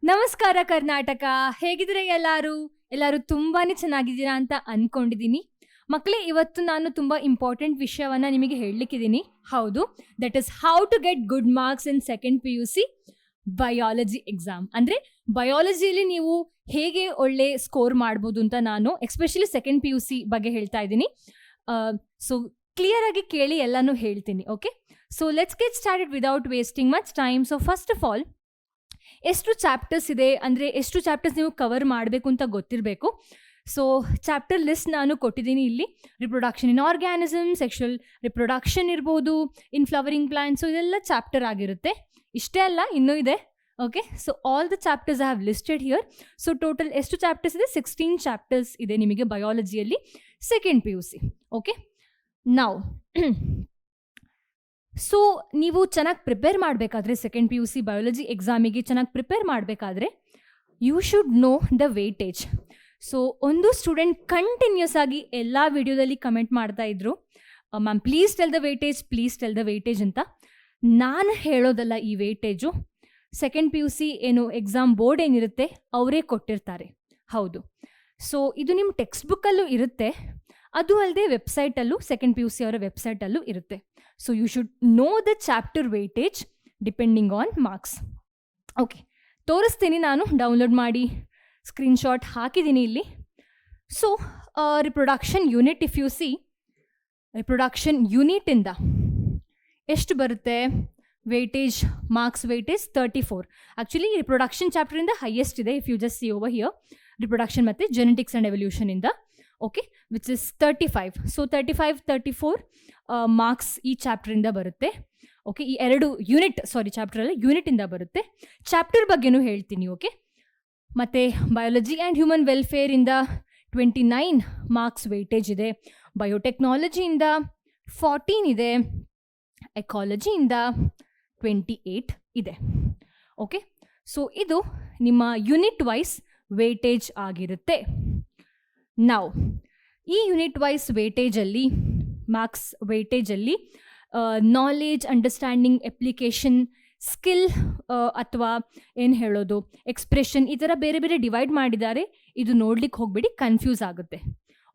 ನಮಸ್ಕಾರ ಕರ್ನಾಟಕ, ಹೇಗಿದ್ರೆ ಎಲ್ಲರೂ ತುಂಬಾನೇ ಚೆನ್ನಾಗಿದ್ದೀರಾ ಅಂತ ಅನ್ಕೊಂಡಿದ್ದೀನಿ. ಮಕ್ಕಳೇ, ಇವತ್ತು ನಾನು ತುಂಬಾ ಇಂಪಾರ್ಟೆಂಟ್ ವಿಷಯವನ್ನ ನಿಮಗೆ ಹೇಳಲಿಕ್ಕಿದ್ದೀನಿ. ಹೌದು, that is how to get good marks in second PUC biology exam. ಅಂದ್ರೆ ಬಯಾಲಜಿಯಲ್ಲಿ ನೀವು ಹೇಗೆ ಒಳ್ಳೆ ಸ್ಕೋರ್ ಮಾಡ್ಬೋದು ಅಂತ ನಾನು ಎಸ್ಪೆಷಲಿ ಸೆಕೆಂಡ್ PUC ಬಗ್ಗೆ ಹೇಳ್ತಾ ಇದ್ದೀನಿ. ಸೊ ಕ್ಲಿಯರ್ ಆಗಿ ಕೇಳಿ ಎಲ್ಲಾನು ಹೇಳ್ತೀನಿ. Okay, so let's get started without wasting much time. So first of all, ಎಷ್ಟು ಚಾಪ್ಟರ್ಸ್ ಇದೆ ಅಂದರೆ ಎಷ್ಟು ಚಾಪ್ಟರ್ಸ್ ನೀವು ಕವರ್ ಮಾಡಬೇಕು ಅಂತ ಗೊತ್ತಿರಬೇಕು. ಸೊ ಚಾಪ್ಟರ್ ಲಿಸ್ಟ್ ನಾನು ಕೊಟ್ಟಿದ್ದೀನಿ ಇಲ್ಲಿ. Reproduction in organism, sexual reproduction ಇರ್ಬೋದು, ಇನ್ ಫ್ಲವರಿಂಗ್ ಪ್ಲಾಂಟ್ಸ್, ಸೊ ಇದೆಲ್ಲ ಚಾಪ್ಟರ್ ಆಗಿರುತ್ತೆ. ಇಷ್ಟೇ ಅಲ್ಲ, ಇನ್ನೂ ಇದೆ. Okay, so all the chapters I have listed here. So total ಎಷ್ಟು ಚಾಪ್ಟರ್ಸ್ ಇದೆ? 16 ಚಾಪ್ಟರ್ಸ್ ಇದೆ ನಿಮಗೆ ಬಯಾಲಜಿಯಲ್ಲಿ second PUC. Okay, now so ನೀವು ಚೆನ್ನಾಗಿ ಪ್ರಿಪೇರ್ ಮಾಡಬೇಕಾದ್ರೆ ಸೆಕೆಂಡ್ PUC ಬಯಾಲಜಿ ಎಕ್ಸಾಮಿಗೆ ಚೆನ್ನಾಗಿ ಪ್ರಿಪೇರ್ ಮಾಡಬೇಕಾದ್ರೆ you should know the weightage. So ಒಂದು ಸ್ಟೂಡೆಂಟ್ ಕಂಟಿನ್ಯೂಸ್ ಆಗಿ ಎಲ್ಲ ವಿಡಿಯೋದಲ್ಲಿ ಕಮೆಂಟ್ ಮಾಡ್ತಾ ಇದ್ರು, ma'am please tell the weightage ಅಂತ. ನಾನು ಹೇಳೋದಲ್ಲ ಈ ವೇಟೇಜು, ಸೆಕೆಂಡ್ PUC ಏನು ಎಕ್ಸಾಮ್ ಬೋರ್ಡ್ ಏನಿರುತ್ತೆ ಅವರೇ ಕೊಟ್ಟಿರ್ತಾರೆ. ಹೌದು, ಸೊ ಇದು ನಿಮ್ಮ ಟೆಕ್ಸ್ಟ್ ಬುಕ್ಕಲ್ಲೂ ಇರುತ್ತೆ, ಅದು ಅಲ್ಲದೆ ವೆಬ್ಸೈಟಲ್ಲೂ ಸೆಕೆಂಡ್ PUC ಅವರ ವೆಬ್ಸೈಟಲ್ಲೂ ಇರುತ್ತೆ. So you should know the chapter weightage depending on marks. Okay, ತೋರಿಸ್ತೀನಿ, ನಾನು ಡೌನ್ಲೋಡ್ ಮಾಡಿ ಸ್ಕ್ರೀನ್ಶಾಟ್ ಹಾಕಿದ್ದೀನಿ ಇಲ್ಲಿ. So reproduction unit, if you see reproduction ಯೂನಿಟಿಂದ ಎಷ್ಟು ಬರುತ್ತೆ weightage, marks weightage 34. Actually reproduction ಚಾಪ್ಟರಿಂದ ಹೈಯೆಸ್ಟ್ ಇದೆ, if you just see over here. Reproduction ಮತ್ತು ಜೆನೆಟಿಕ್ಸ್ ಆ್ಯಂಡ್ ಎವಲ್ಯೂಷನಿಂದ, okay, which is 35. So 34 marks ಈ ಚಾಪ್ಟರಿಂದ ಬರುತ್ತೆ. ಓಕೆ, ಈ ಎರಡು ಚಾಪ್ಟರಲ್ಲಿ ಯೂನಿಟಿಂದ ಬರುತ್ತೆ. ಚಾಪ್ಟರ್ ಬಗ್ಗೆನೂ ಹೇಳ್ತೀನಿ. ಓಕೆ, ಮತ್ತು ಬಯಾಲಜಿ ಆ್ಯಂಡ್ ಹ್ಯೂಮನ್ ವೆಲ್ಫೇರಿಂದ 29 ಮಾರ್ಕ್ಸ್ ವೇಟೇಜ್ ಇದೆ. ಬಯೋಟೆಕ್ನಾಲಜಿಯಿಂದ 14 ಇದೆ. ಎಕಾಲಜಿಯಿಂದ 28 ಇದೆ. ಓಕೆ, ಸೊ ಇದು ನಿಮ್ಮ ಯೂನಿಟ್ ವೈಸ್ ವೇಟೇಜ್ ಆಗಿರುತ್ತೆ. ನಾವು ಈ ಯೂನಿಟ್ ವೈಸ್ ವೇಟೇಜಲ್ಲಿ, ಮಾರ್ಕ್ಸ್ ವೇಟೇಜಲ್ಲಿ ನಾಲೆಜ್, ಅಂಡರ್ಸ್ಟ್ಯಾಂಡಿಂಗ್, ಅಪ್ಲಿಕೇಶನ್, ಸ್ಕಿಲ್ ಅಥವಾ ಏನು ಹೇಳೋದು, ಎಕ್ಸ್ಪ್ರೆಷನ್, ಈ ಥರ ಬೇರೆ ಬೇರೆ ಡಿವೈಡ್ ಮಾಡಿದ್ದಾರೆ. ಇದು ನೋಡ್ಲಿಕ್ಕೆ ಹೋಗ್ಬಿಡಿ, ಕನ್ಫ್ಯೂಸ್ ಆಗುತ್ತೆ.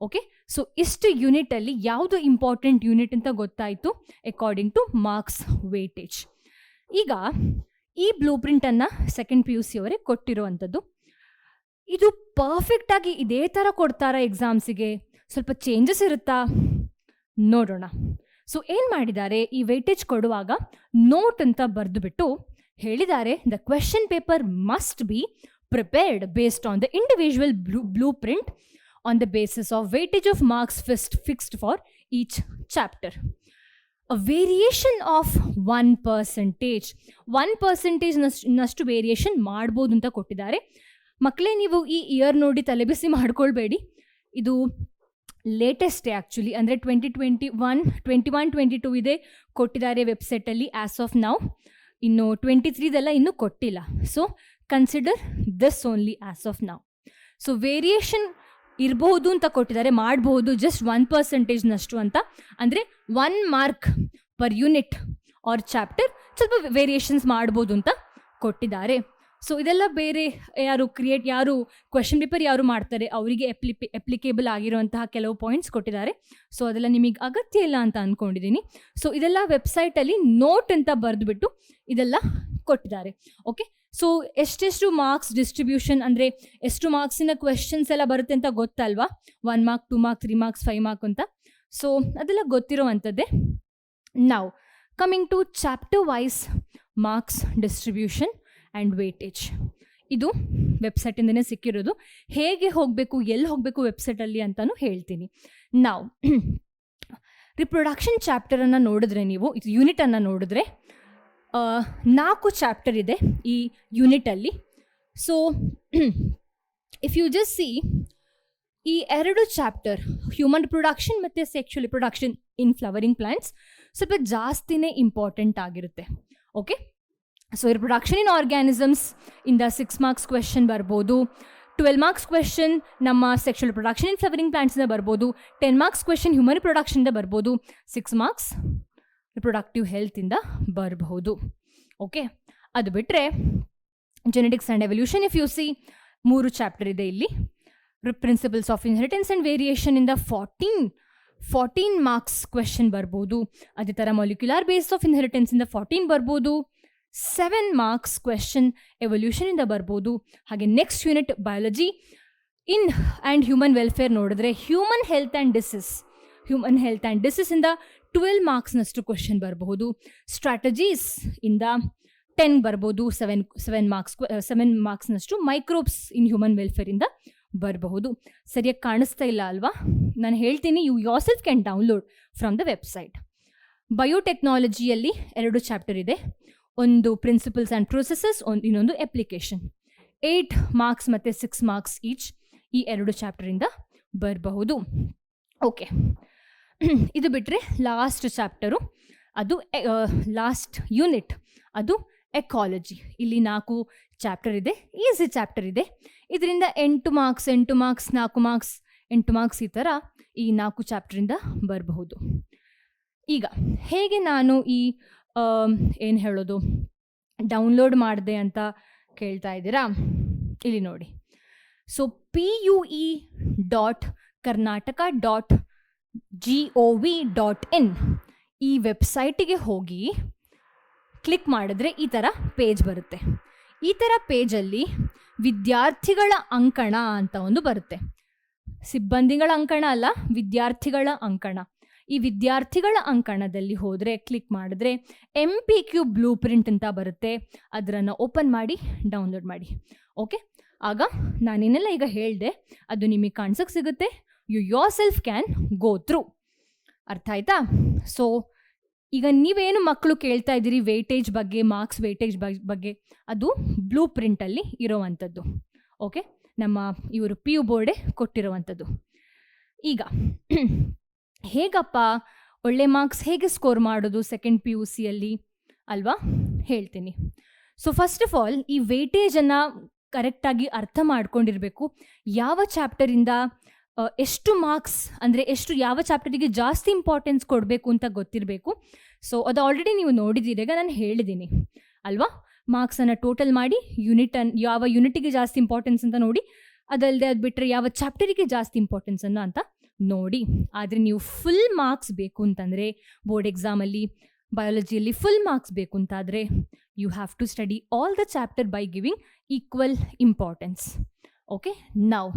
ಓಕೆ, ಸೊ ಇಷ್ಟು ಯೂನಿಟಲ್ಲಿ ಯಾವುದು ಇಂಪಾರ್ಟೆಂಟ್ ಯೂನಿಟ್ ಅಂತ ಗೊತ್ತಾಯಿತು ಅಕಾರ್ಡಿಂಗ್ ಟು ಮಾರ್ಕ್ಸ್ ವೇಟೇಜ್. ಈಗ ಈ ಬ್ಲೂ ಪ್ರಿಂಟನ್ನು ಸೆಕೆಂಡ್ PUC ಅವರೇ ಕೊಟ್ಟಿರುವಂಥದ್ದು. ಇದು ಪರ್ಫೆಕ್ಟಾಗಿ ಇದೇ ಥರ ಕೊಡ್ತಾರಾ ಎಕ್ಸಾಮ್ಸಿಗೆ? ಸ್ವಲ್ಪ ಚೇಂಜಸ್ ಇರುತ್ತಾ? ನೋಡೋಣ. ಸೊ ಏನು ಮಾಡಿದ್ದಾರೆ, ಈ ವೇಟೇಜ್ ಕೊಡುವಾಗ ನೋಟ್ ಅಂತ ಬರೆದುಬಿಟ್ಟು ಹೇಳಿದ್ದಾರೆ, the question paper must be prepared based on the individual blue print on the basis of weightage of marks fixed for each chapter. A variation of 1% ನಷ್ಟು ವೇರಿಯೇಷನ್ ಮಾಡ್ಬೋದು ಅಂತ ಕೊಟ್ಟಿದ್ದಾರೆ. ಮಕ್ಕಳೇ, ನೀವು ಈ ಇಯರ್ ನೋಡಿ ತಲೆಬಿಸಿ ಮಾಡ್ಕೊಳ್ಬೇಡಿ, ಇದು ಲೇಟೆಸ್ಟೇ ಆ್ಯಕ್ಚುಲಿ. ಅಂದರೆ 2021-22 ಇದೆ ಕೊಟ್ಟಿದ್ದಾರೆ ವೆಬ್ಸೈಟಲ್ಲಿ ಆ್ಯಸ್ ಆಫ್ ನೌ. ಇನ್ನು 23ದೆಲ್ಲ ಇನ್ನೂ ಕೊಟ್ಟಿಲ್ಲ. So consider this only as of now. So variation ಇರಬಹುದು ಅಂತ ಕೊಟ್ಟಿದ್ದಾರೆ, ಮಾಡಬಹುದು ಜಸ್ಟ್ 1% ನಷ್ಟು ಅಂತ. ಅಂದರೆ 1 mark per unit or chapter ಸ್ವಲ್ಪ ವೇರಿಯೇಷನ್ಸ್ ಮಾಡ್ಬೋದು ಅಂತ ಕೊಟ್ಟಿದ್ದಾರೆ. ಸೊ ಇದೆಲ್ಲ ಬೇರೆ ಯಾರು ಕ್ವೆಶ್ಚನ್ ಪೇಪರ್ ಯಾರು ಮಾಡ್ತಾರೆ ಅವರಿಗೆ ಅಪ್ಲಿಕೇಬಲ್ ಆಗಿರುವಂತಹ ಕೆಲವು ಪಾಯಿಂಟ್ಸ್ ಕೊಟ್ಟಿದ್ದಾರೆ. ಸೊ ಅದೆಲ್ಲ ನಿಮಗೆ ಅಗತ್ಯ ಇಲ್ಲ ಅಂತ ಅಂದ್ಕೊಂಡಿದ್ದೀನಿ. ಸೊ ಇದೆಲ್ಲ ವೆಬ್ಸೈಟಲ್ಲಿ ನೋಟ್ ಅಂತ ಬರೆದುಬಿಟ್ಟು ಇದೆಲ್ಲ ಕೊಟ್ಟಿದ್ದಾರೆ. ಓಕೆ, ಸೊ ಎಷ್ಟೆಷ್ಟು ಮಾರ್ಕ್ಸ್ ಡಿಸ್ಟ್ರಿಬ್ಯೂಷನ್, ಅಂದರೆ ಎಷ್ಟು ಮಾರ್ಕ್ಸಿನ ಕ್ವೆಶ್ಚನ್ಸ್ ಎಲ್ಲ ಬರುತ್ತೆ ಅಂತ ಗೊತ್ತಲ್ವಾ? 1 ಮಾರ್ಕ್, 2 ಮಾರ್ಕ್, 3 ಮಾರ್ಕ್ಸ್, 5 ಮಾರ್ಕ್ ಅಂತ. ಸೊ ಅದೆಲ್ಲ ಗೊತ್ತಿರೋವಂಥದ್ದೇ. ನಾವು coming to chapter wise marks distribution and weightage. ಇದು ವೆಬ್ಸೈಟಿಂದನೇ ಸಿಕ್ಕಿರೋದು. ಹೇಗೆ ಹೋಗಬೇಕು, ಎಲ್ಲಿ ಹೋಗಬೇಕು ವೆಬ್ಸೈಟಲ್ಲಿ ಅಂತಲೂ ಹೇಳ್ತೀನಿ. ನಾವು ರಿಪ್ರೊಡಕ್ಷನ್ ಚಾಪ್ಟರನ್ನು ನೋಡಿದ್ರೆ, ನೀವು ಇದು ಯೂನಿಟನ್ನು ನೋಡಿದ್ರೆ 4 ಚಾಪ್ಟರ್ ಇದೆ ಈ ಯೂನಿಟಲ್ಲಿ. So if you just see, ಈ 2 ಚಾಪ್ಟರ್ ಹ್ಯೂಮನ್ ರಿಪ್ರೊಡಕ್ಷನ್ ಮತ್ತು sexual reproduction in flowering plants ಸ್ವಲ್ಪ ಜಾಸ್ತಿನೇ ಇಂಪಾರ್ಟೆಂಟ್ ಆಗಿರುತ್ತೆ. Okay, so reproduction in organisms ಇಂದ 6 ಮಾರ್ಕ್ಸ್ ಕ್ವೆಶ್ಚನ್ ಬರ್ಬೋದು. 12 ಮಾರ್ಕ್ಸ್ ಕ್ವೆಶ್ಚನ್ ನಮ್ಮ ಸೆಕ್ಷುವಲ್ ರಿಪ್ರೊಡಕ್ಷನ್ ಇನ್ ಫ್ಲವರಿಂಗ್ ಪ್ಲಾಂಟ್ಸಿಂದ ಬರ್ಬೋದು. 10 ಮಾರ್ಕ್ಸ್ ಕ್ವೆಶ್ಚನ್ ಹ್ಯೂಮನ್ ರಿಪ್ರೊಡಕ್ಷನಿಂದ ಬರ್ಬೋದು. 6 ಮಾರ್ಕ್ಸ್ ರಿಪ್ರೊಡಕ್ಟಿವ್ ಹೆಲ್ತಿಂದ ಬರಬಹುದು. ಓಕೆ, ಅದು ಬಿಟ್ಟರೆ genetics and evolution if you C 3 chapter ಇದೆ ಇಲ್ಲಿ. Principles of inheritance and variation ಇಂದ 14 ಮಾರ್ಕ್ಸ್ ಕ್ವೆಶನ್ ಬರ್ಬೋದು. ಅದೇ ಥರ ಮಾಲಿಕ್ಯುಲರ್ ಬೇಸ್ ಆಫ್ ಇನ್ಹೆರಿಟೆನ್ಸ್ ಇಂದ 14 ಬರ್ಬೋದು. 7 ಮಾರ್ಕ್ಸ್ ಕ್ವೆಶನ್ ಎವಲ್ಯೂಷನ್ ಇಂದ ಬರ್ಬೋದು. ಹಾಗೆ next unit biology in and human welfare ನೋಡಿದ್ರೆ ಹ್ಯೂಮನ್ ಹೆಲ್ತ್ ಆ್ಯಂಡ್ ಡಿಸೀಸ್ ಇಂದ 12 ಮಾರ್ಕ್ಸ್ನಷ್ಟು ಕ್ವೆಶನ್ ಬರಬಹುದು. ಸ್ಟ್ರಾಟಜೀಸ್ ಇಂದ 10 ಬರ್ಬೋದು. 7 ಮಾರ್ಕ್ಸ್ನಷ್ಟು ಮೈಕ್ರೋಬ್ಸ್ ಇನ್ ಹ್ಯೂಮನ್ ವೆಲ್ಫೇರ್ ಇಂದ ಬರಬಹುದು. ಸರಿಯಾಗಿ ಕಾಣಿಸ್ತಾ ಇಲ್ಲ ಅಲ್ವಾ? ನಾನು ಹೇಳ್ತೀನಿ, you yourself can download from the website. ಬಯೋಟೆಕ್ನಾಲಜಿಯಲ್ಲಿ 2 ಚಾಪ್ಟರ್ ಇದೆ. ಒಂದು ಪ್ರಿನ್ಸಿಪಲ್ಸ್ ಆ್ಯಂಡ್ ಪ್ರೊಸೆಸಸ್, ಇನ್ನೊಂದು ಅಪ್ಲಿಕೇಶನ್. 8 ಮಾರ್ಕ್ಸ್ ಮತ್ತು 6 ಮಾರ್ಕ್ಸ್ ಈಚ್ ಈ 2 ಚಾಪ್ಟರಿಂದ ಬರಬಹುದು. ಓಕೆ, ಇದು ಬಿಟ್ಟರೆ ಲಾಸ್ಟ್ ಚಾಪ್ಟರು, ಅದು ಲಾಸ್ಟ್ ಯೂನಿಟ್, ಅದು ಎಕಾಲಜಿ. ಇಲ್ಲಿ 4 ಚಾಪ್ಟರ್ ಇದೆ, ಈಸಿ ಚಾಪ್ಟರ್ ಇದೆ. ಇದರಿಂದ 8 ಮಾರ್ಕ್ಸ್ 4 ಮಾರ್ಕ್ಸ್ 8 ಮಾರ್ಕ್ಸ್ ಈ ಥರ ಈ 4 ಚಾಪ್ಟರಿಂದ ಬರಬಹುದು. ಈಗ ಹೇಗೆ ನಾನು ಈ ಏನು ಹೇಳೋದು ಡೌನ್ಲೋಡ್ ಮಾಡಿದೆ ಅಂತ ಕೇಳ್ತಾ ಇದ್ದೀರಾ? ಇಲ್ಲಿ ನೋಡಿ. ಸೊ PUE.karnataka.gov.in ಈ ವೆಬ್ಸೈಟಿಗೆ ಹೋಗಿ ಕ್ಲಿಕ್ ಮಾಡಿದ್ರೆ ಈ ಥರ ಪೇಜ್ ಬರುತ್ತೆ. ಈ ಥರ ಪೇಜಲ್ಲಿ ವಿದ್ಯಾರ್ಥಿಗಳ ಅಂಕಣ ಅಂತ ಒಂದು ಬರುತ್ತೆ. ಸಿಬ್ಬಂದಿಗಳ ಅಂಕಣ ಅಲ್ಲ, ವಿದ್ಯಾರ್ಥಿಗಳ ಅಂಕಣ. ಈ ವಿದ್ಯಾರ್ಥಿಗಳ ಅಂಕಣದಲ್ಲಿ ಹೋದರೆ ಕ್ಲಿಕ್ ಮಾಡಿದ್ರೆ MPQ ಬ್ಲೂ ಪ್ರಿಂಟ್ ಅಂತ ಬರುತ್ತೆ. ಅದನ್ನು ಓಪನ್ ಮಾಡಿ ಡೌನ್ಲೋಡ್ ಮಾಡಿ. ಓಕೆ, ಆಗ ನಾನೇನೆಲ್ಲ ಈಗ ಹೇಳಿದೆ ಅದು ನಿಮಗೆ ಕಾಣಿಸೋಕ್ಕೆ ಸಿಗುತ್ತೆ. You yourself can go through. ಅರ್ಥ ಆಯ್ತಾ? ಸೊ ಈಗ ನೀವೇನು ಮಕ್ಕಳು ಕೇಳ್ತಾ ಇದ್ದೀರಿ ವೇಟೇಜ್ ಬಗ್ಗೆ, ಮಾರ್ಕ್ಸ್ ವೇಟೇಜ್ ಬಗ್ಗೆ, ಅದು ಬ್ಲೂ ಪ್ರಿಂಟಲ್ಲಿ ಇರೋವಂಥದ್ದು. ಓಕೆ, ನಮ್ಮ ಇವರು PU ಬೋರ್ಡೇ ಕೊಟ್ಟಿರೋವಂಥದ್ದು. ಈಗ ಹೇಗಪ್ಪ ಒಳ್ಳೆ ಮಾರ್ಕ್ಸ್ ಹೇಗೆ ಸ್ಕೋರ್ ಮಾಡೋದು ಸೆಕೆಂಡ್ PUCಯಲ್ಲಿ ಅಲ್ವಾ? ಹೇಳ್ತೀನಿ. ಸೊ ಫಸ್ಟ್ ಆಫ್ ಆಲ್ ಈ ವೇಟೇಜನ್ನು ಕರೆಕ್ಟಾಗಿ ಅರ್ಥ ಮಾಡ್ಕೊಂಡಿರಬೇಕು. ಯಾವ ಚಾಪ್ಟರಿಂದ ಎಷ್ಟು ಮಾರ್ಕ್ಸ್ ಅಂದರೆ ಯಾವ ಚಾಪ್ಟರಿಗೆ ಜಾಸ್ತಿ ಇಂಪಾರ್ಟೆನ್ಸ್ ಕೊಡಬೇಕು ಅಂತ ಗೊತ್ತಿರಬೇಕು. ಸೊ ಅದು ಆಲ್ರೆಡಿ ನೀವು ನೋಡಿದ್ದೀರಿ, ಈಗ ನಾನು ಹೇಳಿದ್ದೀನಿ ಅಲ್ವಾ? ಮಾರ್ಕ್ಸನ್ನು ಟೋಟಲ್ ಮಾಡಿ ಯಾವ ಯೂನಿಟಿಗೆ ಜಾಸ್ತಿ ಇಂಪಾರ್ಟೆನ್ಸ್ ಅಂತ ನೋಡಿ, ಅದಲ್ಲದೆ ಅದು ಬಿಟ್ಟರೆ ಯಾವ ಚಾಪ್ಟರಿಗೆ ಜಾಸ್ತಿ ಇಂಪಾರ್ಟೆನ್ಸನ್ನು ಅಂತ ನೋಡಿ. ಆದರೆ ನೀವು ಫುಲ್ ಮಾರ್ಕ್ಸ್ ಬೇಕು ಅಂತಂದರೆ, ಬೋರ್ಡ್ ಎಕ್ಸಾಮಲ್ಲಿ ಬಯಾಲಜಿಯಲ್ಲಿ ಫುಲ್ ಮಾರ್ಕ್ಸ್ ಬೇಕು ಅಂತಾದರೆ, you have to study all the chapter by giving equal importance. Okay, now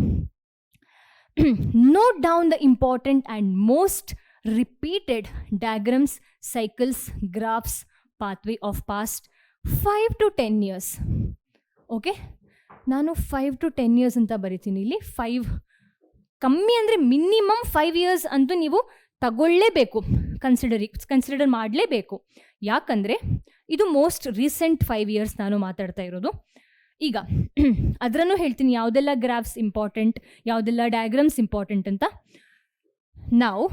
note down the important and most repeated diagrams, cycles, graphs, pathway of past 5 to 10 years. Okay, ನಾನು 5 to 10 years ಅಂತ ಬರಿತೀನಿ ಇಲ್ಲಿ. 5 ಕಮ್ಮಿ ಅಂದರೆ minimum 5 years ಅಂತೂ ನೀವು ತಗೊಳ್ಳೇಬೇಕು, consider ಮಾಡಲೇಬೇಕು. ಯಾಕಂದರೆ ಇದು ಮೋಸ್ಟ್ ರೀಸೆಂಟ್ 5 years ನಾನು ಮಾತಾಡ್ತಾ ಇರೋದು. ಈಗ ಅದರನ್ನು ಹೇಳ್ತೀನಿ ಯಾವುದೆಲ್ಲ ಗ್ರಾಫ್ಸ್ ಇಂಪಾರ್ಟೆಂಟ್, ಯಾವುದೆಲ್ಲ ಡಯಾಗ್ರಾಮ್ಸ್ ಇಂಪಾರ್ಟೆಂಟ್ ಅಂತ. ನಾವು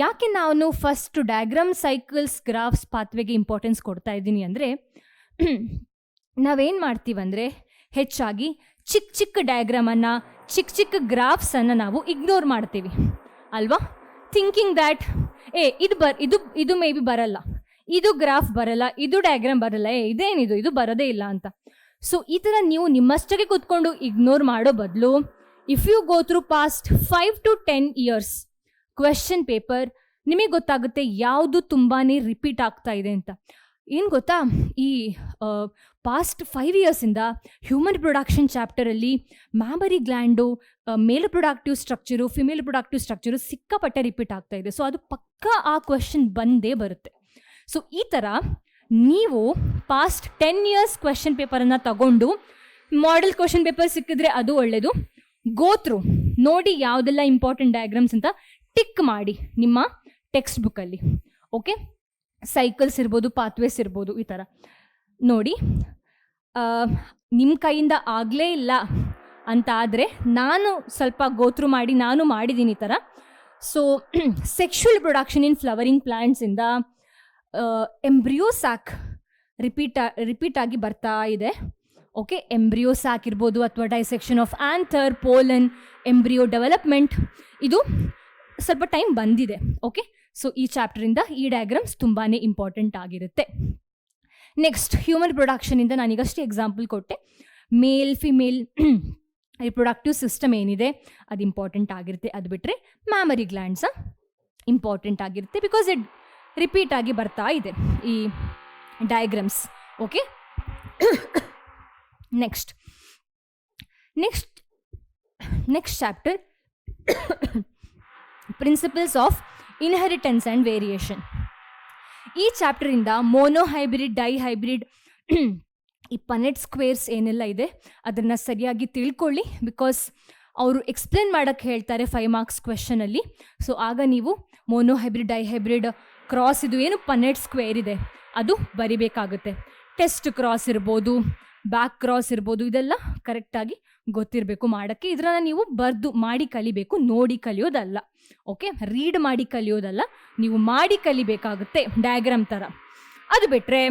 ಯಾಕೆ ನಾನು ಫಸ್ಟ್ ಡಯಾಗ್ರಾಮ್, ಸೈಕಲ್ಸ್, ಗ್ರಾಫ್ಸ್, ಪಾತ್ವೆಗೆ ಇಂಪಾರ್ಟೆನ್ಸ್ ಕೊಡ್ತಾ ಇದ್ದೀನಿ ಅಂದರೆ, ನಾವೇನು ಮಾಡ್ತೀವಂದರೆ ಹೆಚ್ಚಾಗಿ ಚಿಕ್ಕ ಡಯಾಗ್ರಾಮನ್ನು, ಚಿಕ್ಕ ಗ್ರಾಫ್ಸನ್ನು ನಾವು ಇಗ್ನೋರ್ ಮಾಡ್ತೀವಿ ಅಲ್ವಾ? ಥಿಂಕಿಂಗ್ ದ್ಯಾಟ್ ಇದು ಮೇ ಬಿ ಬರಲ್ಲ, ಇದು ಗ್ರಾಫ್ ಬರಲ್ಲ, ಇದು ಡಯಾಗ್ರಾಮ್ ಬರಲ್ಲ, ಇದು ಬರೋದೇ ಇಲ್ಲ ಅಂತ. ಸೊ ಈ ಥರ ನೀವು ನಿಮ್ಮಷ್ಟಕ್ಕೆ ಕೂತ್ಕೊಂಡು ಇಗ್ನೋರ್ ಮಾಡೋ ಬದಲು, if you go through past 5 to 10 years question paper, ನಿಮಗೆ ಗೊತ್ತಾಗುತ್ತೆ ಯಾವುದು ತುಂಬಾ ರಿಪೀಟ್ ಆಗ್ತಾ ಇದೆ ಅಂತ. ಏನು ಗೊತ್ತಾ, ಈ ಪಾಸ್ಟ್ 5 yearsಯಿಂದ ಹ್ಯೂಮನ್ ಪ್ರೊಡಕ್ಷನ್ ಚಾಪ್ಟರಲ್ಲಿ mammary gland, male productive structure, female productive structure ಸಿಕ್ಕಾಪಟ್ಟೆ ರಿಪೀಟ್ ಆಗ್ತಾ ಇದೆ. ಸೊ ಅದು ಪಕ್ಕಾ ಆ ಕ್ವೆಶ್ಚನ್ ಬಂದೇ ಬರುತ್ತೆ. ಸೊ ಈ ಥರ ನೀವು ಪಾಸ್ಟ್ 10 years ಕ್ವೆಶ್ಚನ್ ಪೇಪರನ್ನು ತಗೊಂಡು ಮಾಡೆಲ್ ಕ್ವೆಶ್ಚನ್ ಪೇಪರ್ ಸಿಕ್ಕಿದ್ರೆ ಅದು ಒಳ್ಳೆಯದು. ಗೋ ಥ್ರೂ ನೋಡಿ ಯಾವುದೆಲ್ಲ ಇಂಪಾರ್ಟೆಂಟ್ ಡಯಾಗ್ರಾಮ್ಸ್ ಅಂತ ಟಿಕ್ ಮಾಡಿ ನಿಮ್ಮ ಟೆಕ್ಸ್ಟ್ ಬುಕ್ಕಲ್ಲಿ. ಓಕೆ, ಸೈಕಲ್ಸ್ ಇರ್ಬೋದು, ಪಾತ್ವೇಸ್ ಇರ್ಬೋದು, ಈ ಥರ ನೋಡಿ. ನಿಮ್ಮ ಕೈಯಿಂದ ಆಗಲೇ ಇಲ್ಲ ಅಂತ ಆದರೆ ನಾನು ಸ್ವಲ್ಪ ಗೋ ಥ್ರೂ ಮಾಡಿ ನಾನು ಮಾಡಿದ್ದೀನಿ ಈ ಥರ. So sexual production in flowering ಪ್ಲಾಂಟ್ಸಿಂದ ಎಂಬ್ರಿಯೋ ಸ್ಯಾಕ್ ರಿಪೀಟ್ ಆಗಿ ಬರ್ತಾ ಇದೆ. ಓಕೆ, ಎಂಬ್ರಿಯೋ ಸ್ಯಾಕ್ ಇರ್ಬೋದು, ಅಥವಾ dissection of anther, pollen, embryo development, ಇದು ಸ್ವಲ್ಪ ಟೈಮ್ ಬಂದಿದೆ. ಓಕೆ, ಸೊ ಈ ಚಾಪ್ಟರಿಂದ ಈ ಡಯಾಗ್ರಾಮ್ಸ್ ತುಂಬಾ ಇಂಪಾರ್ಟೆಂಟ್ ಆಗಿರುತ್ತೆ. ನೆಕ್ಸ್ಟ್ ಹ್ಯೂಮನ್ ಪ್ರೊಡಕ್ಷನಿಂದ ನಾನೀಗಷ್ಟೇ ಎಕ್ಸಾಂಪಲ್ ಕೊಟ್ಟೆ. ಮೇಲ್ ಫಿಮೇಲ್ ರಿಪ್ರೊಡಕ್ಟಿವ್ ಸಿಸ್ಟಮ್ ಏನಿದೆ ಅದು ಇಂಪಾರ್ಟೆಂಟ್ ಆಗಿರುತ್ತೆ. ಅದು ಬಿಟ್ಟರೆ ಮ್ಯಾಮರಿ ಗ್ಲ್ಯಾಂಡ್ಸ ಇಂಪಾರ್ಟೆಂಟ್ ಆಗಿರುತ್ತೆ, ಬಿಕಾಸ್ ಇಟ್ ರಿಪೀಟ್ ಆಗಿ ಬರ್ತಾ ಇದೆ ಈ diagrams. Okay, next chapter principles of inheritance and variation. ಈ ಚಾಪ್ಟರಿಂದ ಮೋನೋಹೈಬ್ರಿಡ್, ಡೈಹೈಬ್ರಿಡ್, ಈ ಪನೆಟ್ ಸ್ಕ್ವೇರ್ಸ್ ಏನೆಲ್ಲ ಇದೆ ಅದನ್ನು ಸರಿಯಾಗಿ ತಿಳ್ಕೊಳ್ಳಿ. ಬಿಕಾಸ್ ಅವರು ಎಕ್ಸ್ಪ್ಲೇನ್ ಮಾಡೋಕ್ಕೆ ಹೇಳ್ತಾರೆ 5 ಮಾರ್ಕ್ಸ್ ಕ್ವೆಶನಲ್ಲಿ. ಸೊ ಆಗ ನೀವು ಮೋನೋಹೈಬ್ರಿಡ್, ಡೈಹೈಬ್ರಿಡ್, ಕ್ರಾಸ್, ಇದು ಏನು ಪನೆಟ್ ಸ್ಕ್ವೇರ್ ಇದೆ ಅದು ಬರಿಬೇಕಾಗುತ್ತೆ. ಟೆಸ್ಟ್ ಕ್ರಾಸ್ ಇರ್ಬೋದು, ಬ್ಯಾಕ್ ಕ್ರಾಸ್ ಇರ್ಬೋದು, ಇದೆಲ್ಲ ಕರೆಕ್ಟಾಗಿ ಗೊತ್ತಿರಬೇಕು ಮಾಡೋಕ್ಕೆ. ಇದನ್ನು ನೀವು ಬರೆದು ಮಾಡಿ ಕಲಿಬೇಕು, ನೋಡಿ ಕಲಿಯೋದಲ್ಲ. ಓಕೆ, ರೀಡ್ ಮಾಡಿ ಕಲಿಯೋದಲ್ಲ, ನೀವು ಮಾಡಿ ಕಲಿಬೇಕಾಗುತ್ತೆ ಡಯಾಗ್ರಾಮ್ ಥರ. ಅದು ಬಿಟ್ಟರೆ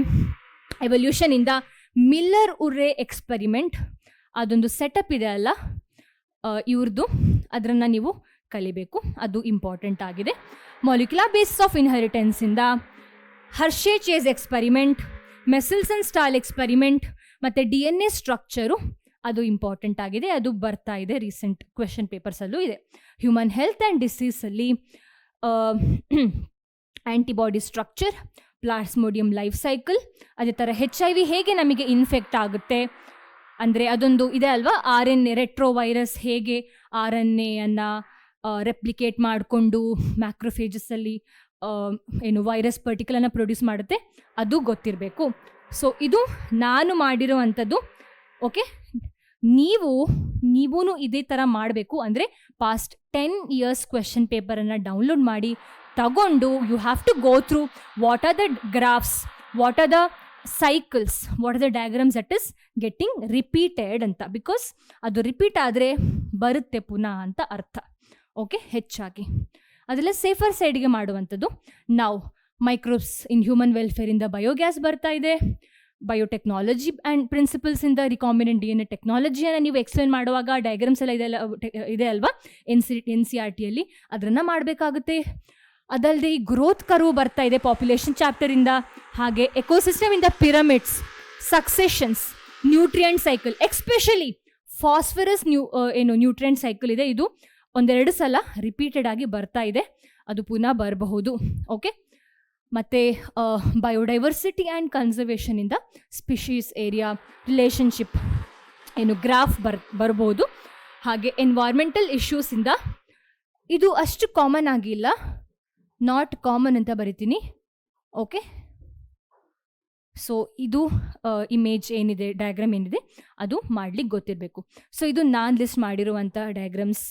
ಎವಲ್ಯೂಷನಿಂದ ಮಿಲ್ಲರ್ ಉರ್ರೆ ಎಕ್ಸ್ಪರಿಮೆಂಟ್, ಅದೊಂದು ಸೆಟಪ್ ಇದೆ ಅಲ್ಲ ಇವ್ರದ್ದು, ಅದನ್ನು ನೀವು ಕಲಿಬೇಕು, ಅದು ಇಂಪಾರ್ಟೆಂಟ್ ಆಗಿದೆ. ಮಾಲಿಕ್ಯುಲರ್ ಬೇಸಿಸ್ ಆಫ್ ಇನ್ಹೆರಿಟೆನ್ಸಿಂದ Hershey Chase experiment, Meselson Stahl experiment ಮತ್ತು DNA ಸ್ಟ್ರಕ್ಚರು, ಅದು ಇಂಪಾರ್ಟೆಂಟ್ ಆಗಿದೆ. ಅದು ಬರ್ತಾ ಇದೆ, ರೀಸೆಂಟ್ ಕ್ವೆಶನ್ ಪೇಪರ್ಸಲ್ಲೂ ಇದೆ. ಹ್ಯೂಮನ್ ಹೆಲ್ತ್ ಆ್ಯಂಡ್ ಡಿಸೀಸಲ್ಲಿ antibody structure, plasmodium life cycle, ಅದೇ ಥರ HIV ಹೇಗೆ ನಮಗೆ ಇನ್ಫೆಕ್ಟ್ ಆಗುತ್ತೆ ಅಂದರೆ ಅದೊಂದು ಇದೆ ಅಲ್ವಾ, RNA ರೆಟ್ರೋವೈರಸ್ ಹೇಗೆ RNA ರೆಪ್ಲಿಕೇಟ್ ಮಾಡಿಕೊಂಡು ಮ್ಯಾಕ್ರೋಫೇಜಸ್ಸಲ್ಲಿ ಏನು ವೈರಸ್ ಪರ್ಟಿಕಲನ್ನು ಪ್ರೊಡ್ಯೂಸ್ ಮಾಡುತ್ತೆ, ಅದು ಗೊತ್ತಿರಬೇಕು. ಸೊ ಇದು ನಾನು ಮಾಡಿರೋ ಅಂಥದ್ದು. ಓಕೆ, ನೀವೂ ಇದೇ ಥರ ಮಾಡಬೇಕು. ಅಂದರೆ ಪಾಸ್ಟ್ 10 years ಕ್ವೆಶನ್ ಪೇಪರನ್ನು ಡೌನ್ಲೋಡ್ ಮಾಡಿ ತಗೊಂಡು you have to go through what are the graphs, what are the cycles, what are the diagrams that is getting repeated ಅಂತ. ಬಿಕಾಸ್ ಅದು ರಿಪೀಟ್ ಆದರೆ ಬರುತ್ತೆ ಪುನಃ ಅಂತ ಅರ್ಥ. ಓಕೆ, ಹೆಚ್ಚಾಗಿ ಅದೆಲ್ಲ ಸೇಫರ್ ಸೈಡ್ಗೆ ಮಾಡುವಂಥದ್ದು. ನಾವು ಮೈಕ್ರೋಬ್ಸ್ ಇನ್ ಹ್ಯೂಮನ್ ವೆಲ್ಫೇರಿಂದ ಬಯೋಗ್ಯಾಸ್ ಬರ್ತಾ ಇದೆ. ಬಯೋಟೆಕ್ನಾಲಜಿ ಆ್ಯಂಡ್ ಪ್ರಿನ್ಸಿಪಲ್ಸಿಂದ ರಿಕಾಂಬಿನೆಂಟ್ DNA ಟೆಕ್ನಾಲಜಿಯನ್ನು ನೀವು ಎಕ್ಸ್ಪ್ಲೇನ್ ಮಾಡುವಾಗ ಡಯಾಗ್ರಾಮ್ಸ್ ಎಲ್ಲ ಇದೆ ಅಲ್ವಾ NCERTಯಲ್ಲಿ, ಅದನ್ನು ಮಾಡಬೇಕಾಗುತ್ತೆ. ಅದಲ್ಲದೆ ಈ ಗ್ರೋತ್ ಕರ್ವ್ ಬರ್ತಾ ಇದೆ ಪಾಪ್ಯುಲೇಷನ್ ಚಾಪ್ಟರಿಂದ. ಹಾಗೆ ಎಕೋಸಿಸ್ಟಮಿಂದ pyramids, successions, nutrient cycle, especially phosphorus nutrient cycle ಇದೆ, ಇದು 1-2 ಸಲ ರಿಪೀಟೆಡ್ ಆಗಿ ಬರ್ತಾ ಇದೆ, ಅದು ಪುನಃ ಬರಬಹುದು. ಓಕೆ, ಮತ್ತು ಬಯೋಡೈವರ್ಸಿಟಿ ಆ್ಯಂಡ್ ಕನ್ಸರ್ವೇಷನಿಂದ ಸ್ಪಿಷೀಸ್ ಏರಿಯಾ ರಿಲೇಷನ್ಶಿಪ್ ಗ್ರಾಫ್ ಬರ್ಬೋದು. ಹಾಗೆ ಎನ್ವೈರ್ಮೆಂಟಲ್ ಇಶ್ಯೂಸಿಂದ ಇದು ಅಷ್ಟು ಕಾಮನ್ ಆಗಿಲ್ಲ, ನಾಟ್ ಕಾಮನ್ ಅಂತ ಬರಿತೀನಿ. ಓಕೆ, ಸೊ ಇದು ಇಮೇಜ್ ಏನಿದೆ, ಡಯಾಗ್ರಾಮ್ ಏನಿದೆ ಅದು ಮಾಡಲಿಕ್ಕೆ ಗೊತ್ತಿರಬೇಕು. ಸೊ ಇದು ನಾನು ಲಿಸ್ಟ್ ಮಾಡಿರುವಂಥ ಡಯಾಗ್ರಾಮ್ಸ್.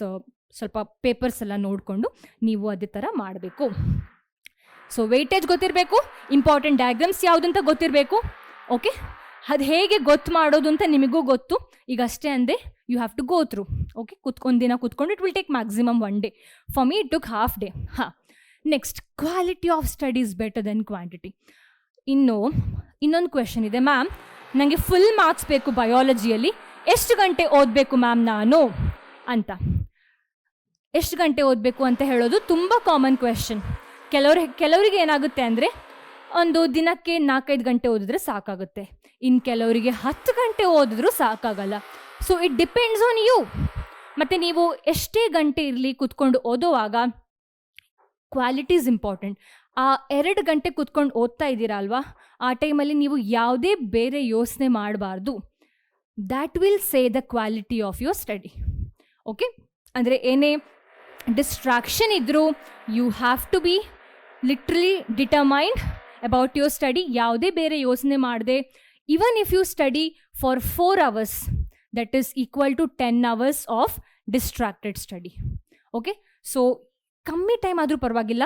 ಸ್ವಲ್ಪ ಪೇಪರ್ಸ್ ಎಲ್ಲ ನೋಡಿಕೊಂಡು ನೀವು ಅದೇ ಥರ ಮಾಡಬೇಕು. ಸೊ ವೆಯ್ಟೇಜ್ ಗೊತ್ತಿರಬೇಕು, ಇಂಪಾರ್ಟೆಂಟ್ ಡಯಾಗ್ರಾಮ್ಸ್ ಯಾವುದಂತ ಗೊತ್ತಿರಬೇಕು. ಓಕೆ, ಅದು ಹೇಗೆ ಗೊತ್ತು ಮಾಡೋದು ಅಂತ ನಿಮಗೂ ಗೊತ್ತು. ಈಗ ಅಷ್ಟೇ ಅಂದೆ, you have to go through. Okay, ಒಂದಿನ ಕೂತ್ಕೊಂಡು it will take maximum 1 day. For me it took half day. Next, quality of studies better than quantity. ಇನ್ನೊಂದು ಕ್ವೆಶನ್ ಇದೆ, ಮ್ಯಾಮ್ ನನಗೆ ಫುಲ್ ಮಾರ್ಕ್ಸ್ ಬೇಕು ಬಯಾಲಜಿಯಲ್ಲಿ, ಎಷ್ಟು ಗಂಟೆ ಓದಬೇಕು ಮ್ಯಾಮ್ ನಾನು ಅಂತ. ಎಷ್ಟು ಗಂಟೆ ಓದಬೇಕು ಅಂತ ಹೇಳೋದು ತುಂಬ ಕಾಮನ್ ಕ್ವೆಶನ್. ಕೆಲವರಿಗೆ ಏನಾಗುತ್ತೆ ಅಂದರೆ ಒಂದು ದಿನಕ್ಕೆ 4-5 ಗಂಟೆ ಓದಿದ್ರೆ ಸಾಕಾಗುತ್ತೆ, ಇನ್ನು ಕೆಲವರಿಗೆ 10 ಗಂಟೆ ಓದಿದ್ರೂ ಸಾಕಾಗಲ್ಲ. So it depends on you. ಮತ್ತು ನೀವು ಎಷ್ಟೇ ಗಂಟೆ ಇರಲಿ ಕೂತ್ಕೊಂಡು ಓದೋವಾಗ ಕ್ವಾಲಿಟಿ ಇಸ್ ಇಂಪಾರ್ಟೆಂಟ್. ಆ 2 ಗಂಟೆ ಕೂತ್ಕೊಂಡು ಓದ್ತಾ ಇದ್ದೀರಾ ಅಲ್ವಾ, ಆ ಟೈಮಲ್ಲಿ ನೀವು ಯಾವುದೇ ಬೇರೆ ಯೋಚನೆ ಮಾಡಬಾರ್ದು. That will say the quality of your study. Okay, ಅಂದರೆ ಏನೇ ಡಿಸ್ಟ್ರಾಕ್ಷನ್ ಇದ್ದರೂ you have to be literally determined about your study. ಯಾವುದೇ ಬೇರೆ ಯೋಚನೆ ಮಾಡದೆ, even if you study for 4 hours, that is equal to 10 hours of distracted study. Okay, so ಕಮ್ಮಿ time ಆದರೂ ಪರವಾಗಿಲ್ಲ,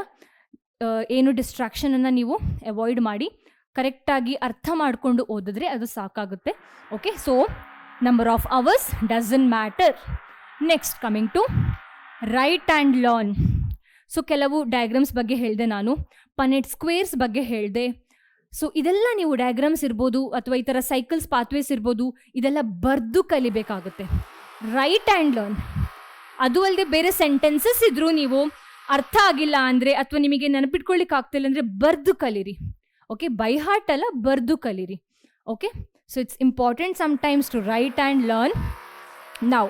ಏನು ಡಿಸ್ಟ್ರಾಕ್ಷನನ್ನು ನೀವು ಅವಾಯ್ಡ್ ಮಾಡಿ ಕರೆಕ್ಟಾಗಿ ಅರ್ಥ ಮಾಡಿಕೊಂಡು ಓದಿದ್ರೆ ಅದು ಸಾಕಾಗುತ್ತೆ. Okay, so number of hours doesn't matter. Next, coming to write and learn. So ಕೆಲವು ಡಯಾಗ್ರಾಮ್ಸ್ ಬಗ್ಗೆ ಹೇಳಿದೆ ನಾನು, ಪನೆಟ್ ಸ್ಕ್ವೇರ್ಸ್ ಬಗ್ಗೆ ಹೇಳಿದೆ. ಸೊ ಇದೆಲ್ಲ ನೀವು ಡಯಾಗ್ರಾಮ್ಸ್ ಇರ್ಬೋದು ಅಥವಾ ಈ ಥರ ಸೈಕಲ್ಸ್ ಪಾತ್ವೇಸ್ ಇರ್ಬೋದು, ಇದೆಲ್ಲ ಬರೆದು ಕಲಿಬೇಕಾಗುತ್ತೆ. Right and learn. ಅದು ಅಲ್ಲದೆ ಬೇರೆ ಸೆಂಟೆನ್ಸಸ್ ಇದ್ದರೂ ನೀವು ಅರ್ಥ ಆಗಿಲ್ಲ ಅಂದರೆ ಅಥವಾ ನಿಮಗೆ ನೆನಪಿಟ್ಕೊಳ್ಳಿಕ್ಕೆ ಆಗ್ತಿಲ್ಲ ಅಂದರೆ ಬರೆದು ಕಲೀರಿ. ಓಕೆ, ಬೈ ಹಾರ್ಟ್ ಅಲ್ಲ, ಬರೆದು ಕಲೀರಿ. Okay, so it's important sometimes to write and learn. ನಾವು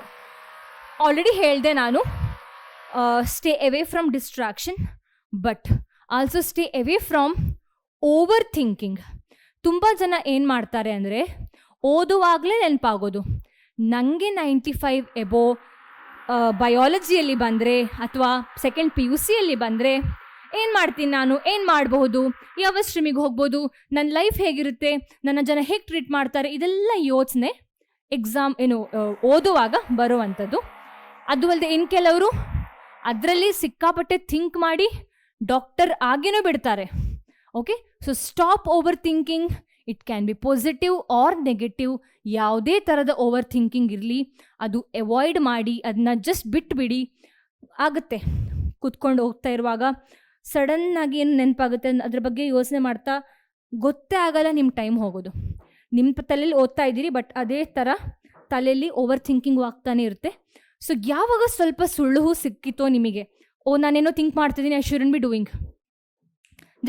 ಆಲ್ರೆಡಿ ಹೇಳಿದೆ ನಾನು, stay away from distraction, but also stay away from over thinking. ತುಂಬ ಜನ ಏನು ಮಾಡ್ತಾರೆ ಅಂದರೆ, ಓದುವಾಗಲೇ ನೆನಪಾಗೋದು. ನನಗೆ 95 ಎಬೋ ಬಯಾಲಜಿಯಲ್ಲಿ ಬಂದರೆ ಅಥವಾ ಸೆಕೆಂಡ್ PUCಯಲ್ಲಿ ಬಂದರೆ ಏನು ಮಾಡ್ತೀನಿ ನಾನು, ಏನು ಮಾಡಬಹುದು, ಯಾವ ಸ್ಟ್ರೀಮಿಗೆ ಹೋಗ್ಬೋದು, ನನ್ನ ಲೈಫ್ ಹೇಗಿರುತ್ತೆ, ನನ್ನ ಜನ ಹೇಗೆ ಟ್ರೀಟ್ ಮಾಡ್ತಾರೆ, ಇದೆಲ್ಲ ಯೋಚನೆ ಎಕ್ಸಾಮ್ ಓದುವಾಗ ಬರುವಂಥದ್ದು. ಅದು ಅಲ್ಲದೆ ಇನ್ನು ಕೆಲವರು ಅದರಲ್ಲಿ ಸಿಕ್ಕಾಪಟ್ಟೆ ಥಿಂಕ್ ಮಾಡಿ ಡಾಕ್ಟರ್ ಆಗೇನೂ ಬಿಡ್ತಾರೆ. Okay, so stop over thinking. It can be positive or negative. ಯಾವುದೇ ಥರದ ಓವರ್ ಥಿಂಕಿಂಗ್ ಇರಲಿ, ಅದು ಅವಾಯ್ಡ್ ಮಾಡಿ, ಅದನ್ನ ಜಸ್ಟ್ ಬಿಟ್ಬಿಡಿ. ಆಗುತ್ತೆ, ಕೂತ್ಕೊಂಡು ಹೋಗ್ತಾ ಇರುವಾಗ ಸಡನ್ನಾಗಿ ಏನು ನೆನಪಾಗುತ್ತೆ, ಅದ್ರ ಬಗ್ಗೆ ಯೋಚನೆ ಮಾಡ್ತಾ ಗೊತ್ತೇ ಆಗಲ್ಲ ನಿಮ್ಮ ಟೈಮ್ ಹೋಗೋದು. ನಿಮ್ಮ ತಲೆಯಲ್ಲಿ ಓದ್ತಾ ಇದ್ದೀರಿ, ಬಟ್ ಅದೇ ಥರ ತಲೆಯಲ್ಲಿ ಓವರ್ ಥಿಂಕಿಂಗು ಆಗ್ತಾನೆ ಇರುತ್ತೆ. ಸೊ ಯಾವಾಗ ಸ್ವಲ್ಪ ಸುಳ್ಳು ಸಿಕ್ಕಿತೋ ನಿಮಗೆ, ನಾನೇನೋ ಥಿಂಕ್ ಮಾಡ್ತಿದ್ದೀನಿ, I shouldn't be doing,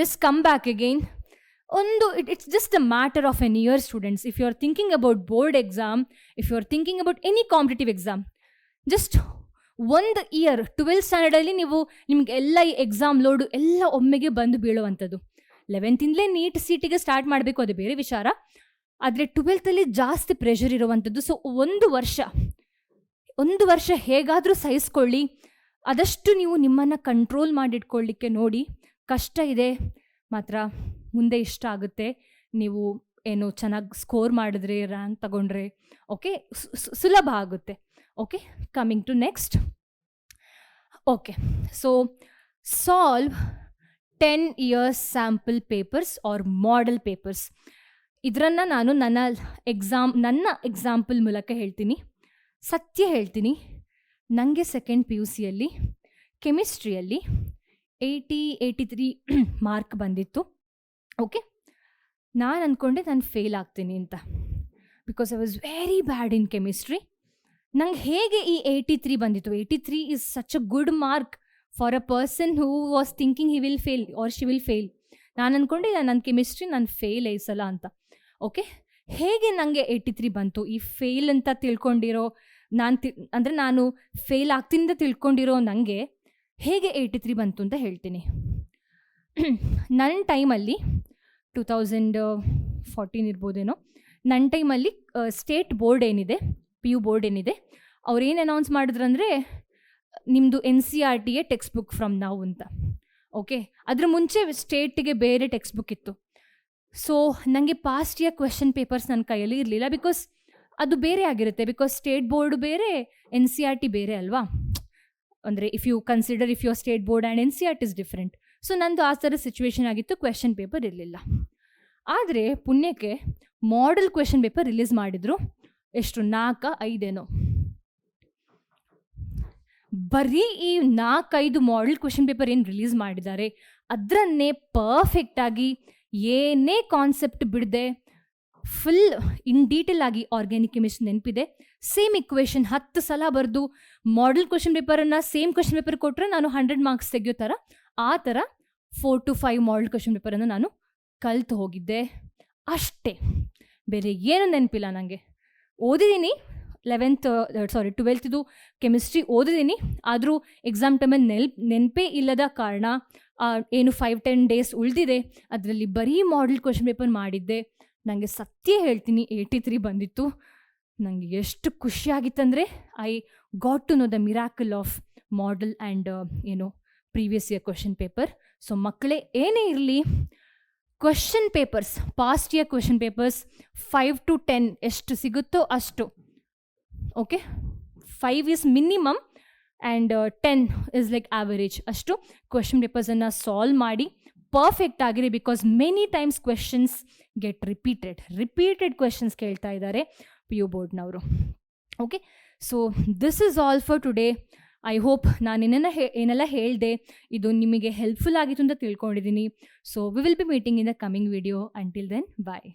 just come back again. It's just a matter of an year, students. If you are thinking about board exam, if you are thinking about any competitive exam, just 1 year 12th ಸ್ಟ್ಯಾಂಡರ್ಡಲ್ಲಿ ನಿಮ್ಗೆ ಎಲ್ಲ ಈ exam load ಎಲ್ಲ ಒಮ್ಮೆಗೆ ಬಂದು ಬೀಳುವಂಥದ್ದು. 11th neat ಸೀಟಿಗೆ start ಮಾಡಬೇಕು, ಅದು ಬೇರೆ ವಿಚಾರ. ಆದರೆ 12th ಜಾಸ್ತಿ ಪ್ರೆಷರ್ ಇರುವಂಥದ್ದು. ಸೊ 1 ವರ್ಷ ಹೇಗಾದರೂ ಸಹಿಸ್ಕೊಳ್ಳಿ. ಆದಷ್ಟು ನೀವು ನಿಮ್ಮನ್ನು ಕಂಟ್ರೋಲ್ ಮಾಡಿಟ್ಕೊಳ್ಳಿಕ್ಕೆ ನೋಡಿ. ಕಷ್ಟ ಇದೆ ಮಾತ್ರ, ಮುಂದೆ ಇಷ್ಟ ಆಗುತ್ತೆ. ನೀವು ಏನು ಚೆನ್ನಾಗಿ ಸ್ಕೋರ್ ಮಾಡಿದ್ರೆ, ರ್ಯಾಂಕ್ ತಗೊಂಡ್ರೆ, ಓಕೆ, ಸುಲಭ ಆಗುತ್ತೆ. Okay, coming to next. Okay, so solve 10 years sample papers or model papers. ಇದನ್ನು ನಾನು ನನ್ನ ಎಕ್ಸಾಂಪಲ್ ಮೂಲಕ ಹೇಳ್ತೀನಿ. ಸತ್ಯ ಹೇಳ್ತೀನಿ, ನನಗೆ ಸೆಕೆಂಡ್ PUCಯಲ್ಲಿ ಕೆಮಿಸ್ಟ್ರಿಯಲ್ಲಿ 83 ಮಾರ್ಕ್ ಬಂದಿತ್ತು. ಓಕೆ, ನಾನು ಅಂದ್ಕೊಂಡೆ ನಾನು ಫೇಲ್ ಆಗ್ತೀನಿ ಅಂತ, because I was very bad in chemistry. ನಂಗೆ ಹೇಗೆ ಈ 83 ಬಂದಿತ್ತು? 83 is such a good mark for a person who was thinking he will fail or she will fail. ನಾನು ಅಂದ್ಕೊಂಡಿಲ್ಲ ನನ್ನ ಕೆಮಿಸ್ಟ್ರಿ ನಾನು ಫೇಲ್ ಈ ಸಲ ಅಂತ. ಓಕೆ, ಹೇಗೆ ನನಗೆ 83 ಬಂತು? ಈ ಫೇಲ್ ಅಂತ ತಿಳ್ಕೊಂಡಿರೋ ನಾನು ಫೇಲ್ ಆಗ್ತೀನಿ ಅಂತ ತಿಳ್ಕೊಂಡಿರೋ ನನಗೆ ಹೇಗೆ 83 ಬಂತು ಅಂತ ಹೇಳ್ತೀನಿ. ನನ್ನ ಟೈಮಲ್ಲಿ 2014 ಇರ್ಬೋದೇನೋ, ನನ್ನ ಟೈಮಲ್ಲಿ ಸ್ಟೇಟ್ ಬೋರ್ಡ್ ಏನಿದೆ, PU ಬೋರ್ಡ್ ಏನಿದೆ, ಅವ್ರೇನು ಅನೌನ್ಸ್ ಮಾಡಿದ್ರಂದರೆ ನಿಮ್ಮದು NCERTಗೆ ಟೆಕ್ಸ್ಟ್ ಬುಕ್ ಫ್ರಮ್ ನಾವು ಅಂತ. ಓಕೆ, ಅದ್ರ ಮುಂಚೆ ಸ್ಟೇಟಿಗೆ ಬೇರೆ ಟೆಕ್ಸ್ಟ್ ಬುಕ್ ಇತ್ತು. ಸೊ ನನಗೆ ಪಾಸ್ಟ್ ಇಯರ್ ಕ್ವೆಶನ್ ಪೇಪರ್ಸ್ ನನ್ನ ಕೈಯಲ್ಲಿ ಇರಲಿಲ್ಲ, ಬಿಕಾಸ್ ಅದು ಬೇರೆ ಆಗಿರುತ್ತೆ. ಬಿಕಾಸ್ ಸ್ಟೇಟ್ ಬೋರ್ಡ್ ಬೇರೆ, NCERT ಬೇರೆ ಅಲ್ವಾ. ಅಂದರೆ if you state board and NCERT is different. So ನಂದು ಆ ಥರ ಸಿಚುವೇಶನ್ ಆಗಿತ್ತು, ಕ್ವೆಶನ್ ಪೇಪರ್ ಇರಲಿಲ್ಲ. ಆದರೆ ಪುಣ್ಯಕ್ಕೆ ಮಾಡೆಲ್ ಕ್ವೆಶನ್ ಪೇಪರ್ ರಿಲೀಸ್ ಮಾಡಿದರು. ಎಷ್ಟು 4-5 ಬರೀ ಈ 4-5 ಮಾಡೆಲ್ ಕ್ವೆಶನ್ ಪೇಪರ್ ಏನು ರಿಲೀಸ್ ಮಾಡಿದ್ದಾರೆ, ಅದರನ್ನೇ ಪರ್ಫೆಕ್ಟಾಗಿ ಏನೇ ಕಾನ್ಸೆಪ್ಟ್ ಬಿಡದೆ ಫುಲ್ ಇನ್ ಡೀಟೇಲ್ ಆಗಿ ಆರ್ಗ್ಯಾನಿಕ್ ಕೆಮಿಸ್ಟ್ರಿ ನೆನಪಿದೆ, ಸೇಮ್ ಇಕ್ವೇಷನ್ 10 ಸಲ ಬರೆದು ಮಾಡೆಲ್ ಕ್ವೆಶನ್ ಪೇಪರನ್ನು ಸೇಮ್ ಕ್ವೆಶನ್ ಪೇಪರ್ ಕೊಟ್ಟರೆ ನಾನು 100 ಮಾರ್ಕ್ಸ್ ತೆಗೆಯೋ ಥರ, ಆ ಥರ 4 to 5 ಮಾಡೆಲ್ ಕ್ವೆಶನ್ ಪೇಪರನ್ನು ನಾನು ಕಲಿತು ಹೋಗಿದ್ದೆ ಅಷ್ಟೇ. ಬೇರೆ ಏನು ನೆನಪಿಲ್ಲ ನನಗೆ. ಓದಿದ್ದೀನಿ 12th ಕೆಮಿಸ್ಟ್ರಿ ಓದಿದ್ದೀನಿ, ಆದರೂ ಎಕ್ಸಾಮ್ ಟೈಮಲ್ಲಿ ನೆನಪೇ ಇಲ್ಲದ ಕಾರಣ ಏನು 5-10 ಡೇಸ್ ಉಳಿದಿದೆ, ಅದರಲ್ಲಿ ಬರೀ ಮಾಡೆಲ್ ಕ್ವೆಶನ್ ಪೇಪರ್ ಮಾಡಿದ್ದೆ. ನನಗೆ ಸತ್ಯ ಹೇಳ್ತೀನಿ 83 ಬಂದಿತ್ತು. ನನಗೆ ಎಷ್ಟು ಖುಷಿಯಾಗಿತ್ತಂದರೆ I got to know the miracle of model and previous year question paper. So ಮಕ್ಕಳೇ, ಏನೇ ಇರಲಿ, question papers, past year question papers 5 to 10 ಎಷ್ಟು ಸಿಗುತ್ತೋ ಅಷ್ಟು. Okay, 5 is minimum and 10 is like average. ಅಷ್ಟು ಕ್ವೆಶನ್ ಪೇಪರ್ಸನ್ನು ಸಾಲ್ವ್ ಮಾಡಿ ಪರ್ಫೆಕ್ಟ್ ಆಗಿರಿ. Because many times questions get repeated questions ಕೇಳ್ತಾ ಇದ್ದಾರೆ PU ಬೋರ್ಡ್ನವರು. Okay, so this is all for today. I hope ನಾನು ಏನೆಲ್ಲ ಹೇಳಿದೆ ಇದು ನಿಮಗೆ ಹೆಲ್ಪ್ಫುಲ್ ಆಗಿತ್ತು ಅಂತ ತಿಳ್ಕೊಂಡಿದ್ದೀನಿ. So we will be meeting in the coming video. Until then, bye.